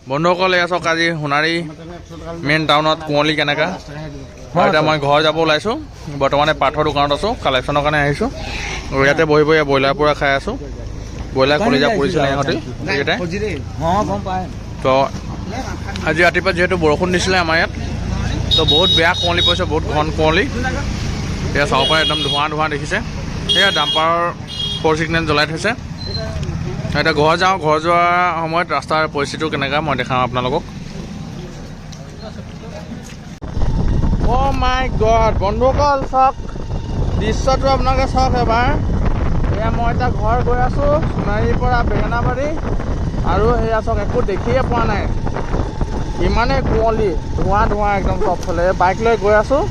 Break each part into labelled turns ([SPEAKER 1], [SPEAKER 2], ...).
[SPEAKER 1] বন্ধুসকল এয়া চাওক আজি সোণাৰী মেইন টাউনত কুঁৱলী কেনেকা এতিয়া মই ঘৰ যাব ওলাইছোঁ বৰ্তমানে পাঠৰ দোকানত আছোঁ কালেকশ্যনৰ কাৰণে আহিছোঁ আৰু ইয়াতে বহি বহি ব্ৰইলাৰ পূৰা খাই আছোঁ ব্ৰইলাৰ কলিজা পৰিছিলে ইহঁতে এইকেইটাই তো আজি ৰাতিপুৱা যিহেতু বৰষুণ দিছিলে আমাৰ ইয়াত তো বহুত বেয়া কুঁৱলী পৰিছে বহুত ঘন কুঁৱলী এয়া চাব পাৰে একদম ধোঁৱা ধোঁৱা দেখিছে এয়া ডাম্পাৰৰ ফ'ৰ ছিগনেল জ্বলাই থৈছে এতিয়া ঘৰ যাওঁ ঘৰ যোৱাৰ সময়ত ৰাস্তাৰ পৰিস্থিতিটো কেনেকুৱা মই দেখাম আপোনালোকক অ' মাই গড বন্ধুসকল চাওক দৃশ্যটো আপোনালোকে চাওক এবাৰ এয়া মই এতিয়া ঘৰ গৈ আছোঁ সোণাৰীৰ পৰা বেঙেনাবাৰী আৰু সেয়া চাওক একো দেখিয়ে পোৱা নাই ইমানেই কুঁৱলী ধোঁৱা ধোঁৱা একদম চবফালে বাইক লৈ গৈ আছোঁ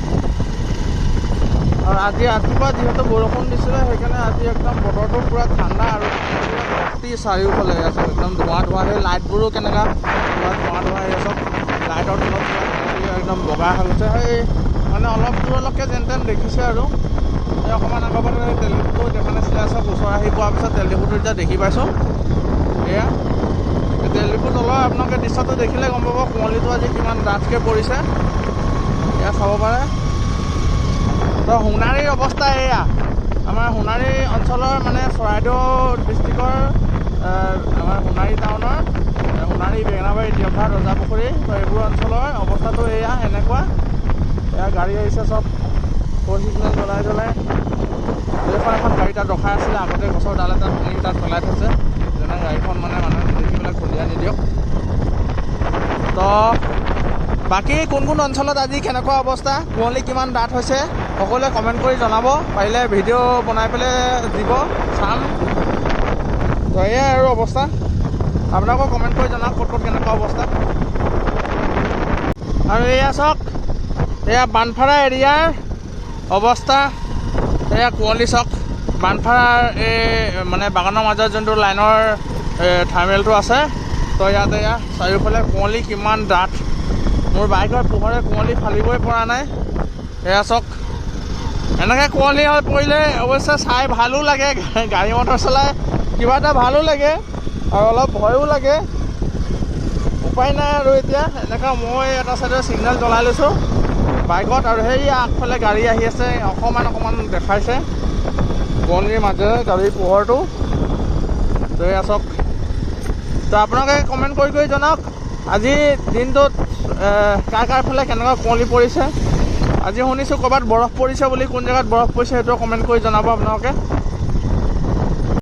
[SPEAKER 1] আৰু আজি ৰাতিপুৱা যিহেতু বৰষুণ দিছিলে সেইকাৰণে আজি একদম বতৰটো পূৰা ঠাণ্ডা আৰু অতি চাৰিওফালে আছে একদম ধোঁৱা ধোঁৱা সেই লাইটবোৰো কেনেকুৱা পূৰা ধোঁৱা ধোঁৱা হৈ আছে লাইটৰ তলত একদম বগা হৈ গৈছে সেই মানে অলপ দূৰলৈকে যেন তেন দেখিছে আৰু এই অকণমান আগৰ পৰা তেল ডিপুটো দেখা নাছিলে চব ওচৰ আহি পোৱাৰ পিছত তেল ডিপুটো এতিয়া দেখি পাইছোঁ এয়া তেল ডিপুৰ তলৰ আপোনালোকে দৃশ্যটো দেখিলে গম পাব কুঁৱলীটো আজি কিমান ডাঠকৈ পৰিছে এয়া চাব পাৰে তো সোণাৰীৰ অৱস্থা এয়া আমাৰ সোণাৰী অঞ্চলৰ মানে চৰাইদেউ ডিষ্ট্ৰিক্টৰ আমাৰ সোণাৰী টাউনৰ সোণাৰী বেঙেনাবাৰী দেওঘাট ৰজাপুখুৰী এইবোৰ অঞ্চলৰ অৱস্থাটো এয়া এনেকুৱা এয়া গাড়ী আহিছে চব ফ'ৰ ছিগনেল জ্বলাই জ্বলাই এইখন এখন গাড়ী তাত ৰখাই আছিলে আগতে গছৰ ডাল এটা ভাঙি তাত পেলাই থৈছে যেনে গাড়ীখন মানে মানুহে দেখি পেলাই খুন্দিয়াই নিদিয়ক তো বাকী কোন কোন অঞ্চলত আজি কেনেকুৱা অৱস্থা কুঁৱলী কিমান ডাঠ হৈছে সকলোৱে কমেণ্ট কৰি জনাব পাৰিলে ভিডিঅ' বনাই পেলাই দিব চাম তো এয়াই আৰু অৱস্থা আপোনালোকক কমেণ্ট কৰি জনাওক ক'ত ক'ত কেনেকুৱা অৱস্থা আৰু এয়া চাওক এয়া বানফাৰা এৰিয়াৰ অৱস্থা এয়া কুঁৱলী চাওক বানফাৰাৰ এই মানে বাগানৰ মাজত যোনটো লাইনৰ থাৰ্মেলটো আছে তো ইয়াতে এয়া চাৰিওফালে কুঁৱলী কিমান ডাঠ মোৰ বাইকৰ পোহৰে কুঁৱলী ফালিবই পৰা নাই এয়া চাওক এনেকৈ কুঁৱলী হৈ পৰিলে অৱশ্যে চাই ভালো লাগে গাড়ী মটৰ চলাই কিবা এটা ভালো লাগে আৰু অলপ ভয়ো লাগে উপায় নাই আৰু এতিয়া এনেকুৱা মই এটা চাইডে ছিগনেল জ্বলাই লৈছোঁ বাইকত আৰু সেই আগফালে গাড়ী আহি আছে অকণমান দেখাইছে কুঁৱলীৰ মাজেৰে গাড়ীৰ পোহৰটো তো এয়া চাওক তো আপোনালোকে কমেণ্ট কৰি জনাওক আজি দিনটোত কাৰ ফালে কেনেকুৱা কুঁৱলী পৰিছে আজি শুনিছোঁ ক'ৰবাত বৰফ পৰিছে বুলি কোন জেগাত বৰফ পৰিছে সেইটো কমেণ্ট কৰি জনাব আপোনালোকে